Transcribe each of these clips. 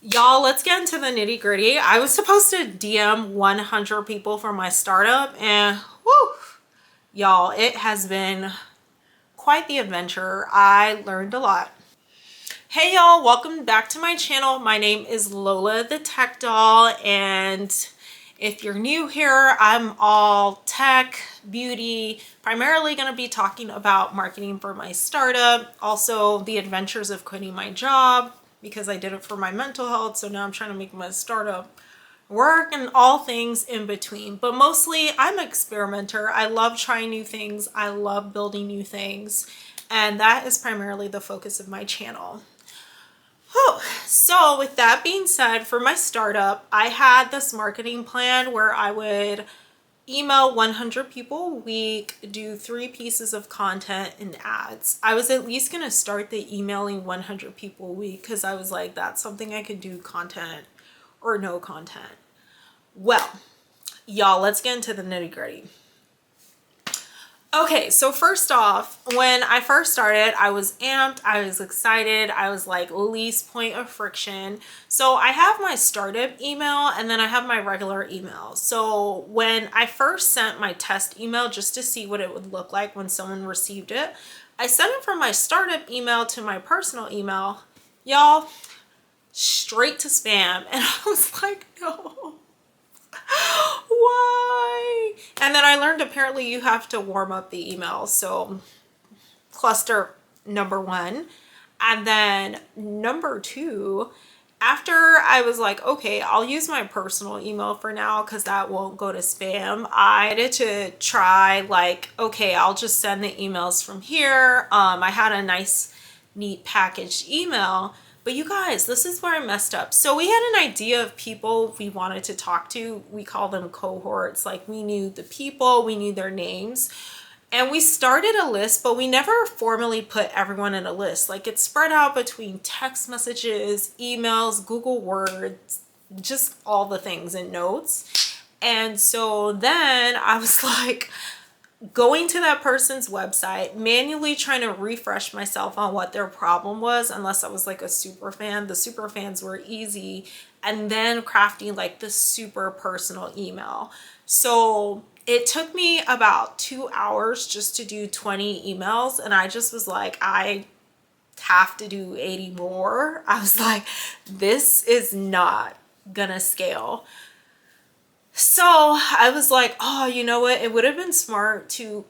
Y'all, let's get into the nitty gritty. I was supposed to DM 100 people for my startup, and whoo, y'all, it has been quite the adventure. I learned a lot. Hey y'all, welcome back to my channel. My name is Lola the Tech Doll, and if you're new here, I'm all tech, beauty, primarily going to be talking about marketing for my startup, also the adventures of quitting my job because I did it for my mental health, so now I'm trying to make my startup work, and all things in between. But mostly I'm an experimenter. I love trying new things. I love building new things, and that is primarily the focus of my channel. So with that being said, for my startup, I had this marketing plan where I would email 100 people a week, do 3 pieces of content and ads. I was at least going to start the emailing 100 people a week because I was like, that's something I could do, content or no content. Well, y'all, let's get into the nitty gritty. Okay, so first off, when I first started, I was amped, I was excited, I was like least point of friction. So I have my startup email and then I have my regular email. So when I first sent my test email just to see what it would look like when someone received it, I sent it from my startup email to my personal email. Y'all, straight to spam. And I was like, no. Why? And then I learned apparently you have to warm up the email. So cluster number 1. And then number 2, after I was like, okay, I'll use my personal email for now because that won't go to spam. I needed to try like, okay, I'll just send the emails from here. I had a nice, neat packaged email. But you guys, this is where I messed up. So we had an idea of people we wanted to talk to. We call them cohorts. Like we knew the people, we knew their names. And we started a list, but we never formally put everyone in a list. Like it's spread out between text messages, emails, Google Words, just all the things in notes. And so then I was like, going to that person's website, manually trying to refresh myself on what their problem was, unless I was like a super fan. The super fans were easy. And then crafting like the super personal email. So it took me about 2 hours just to do 20 emails. And I just was like, I have to do 80 more. I was like, this is not gonna scale. So I was like, oh, you know what? It would have been smart to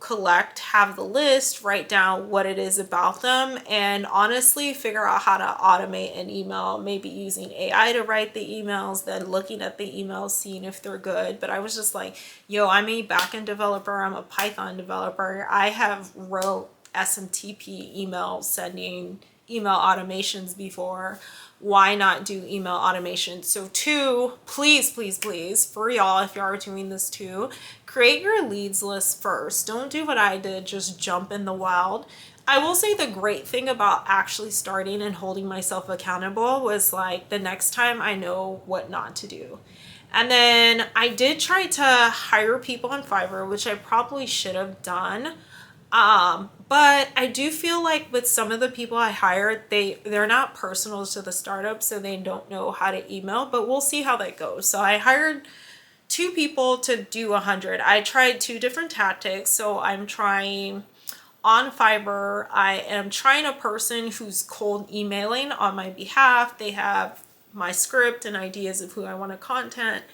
have the list, write down what it is about them, and honestly figure out how to automate an email, maybe using AI to write the emails, then looking at the emails, seeing if they're good. But I was just like, yo, I'm a backend developer. I'm a Python developer. I have wrote SMTP email sending email automations before. Why not do email automation? So 2, please, please, please, for y'all, if you are doing this too, create your leads list first. Don't do what I did, just jump in the wild. I will say the great thing about actually starting and holding myself accountable was like the next time I know what not to do. And then I did try to hire people on Fiverr, which I probably should have done. But I do feel like with some of the people I hired, they're not personal to the startup, so they don't know how to email, but we'll see how that goes. So I hired 2 people to do 100. I tried 2 different tactics. So I'm trying on Fiverr, I am trying a person who's cold emailing on my behalf. They have my script and ideas of who I want to contact.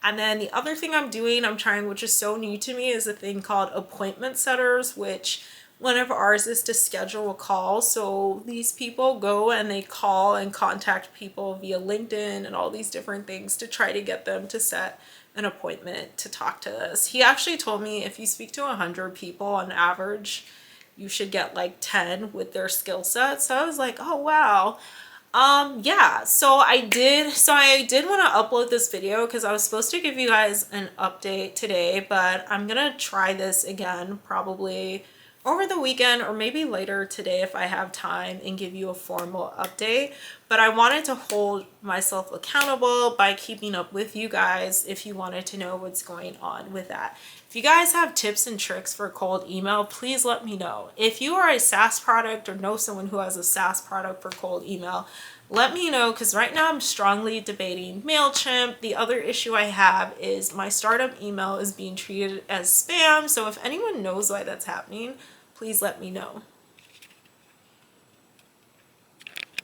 And then the other thing I'm trying, which is so new to me, is a thing called appointment setters, which one of ours is to schedule a call. So these people go and they call and contact people via LinkedIn and all these different things to try to get them to set an appointment to talk to us. He actually told me if you speak to 100 people on average, you should get like 10 with their skill set. So I was like, oh, wow. Yeah, so I did want to upload this video because I was supposed to give you guys an update today, but I'm gonna try this again probably over the weekend or maybe later today if I have time and give you a formal update. But I wanted to hold myself accountable by keeping up with you guys if you wanted to know what's going on with that. If you guys have tips and tricks for cold email, please let me know. If you are a SaaS product or know someone who has a SaaS product for cold email, let me know, because right now I'm strongly debating MailChimp. The other issue I have is my startup email is being treated as spam. So if anyone knows why that's happening, please let me know.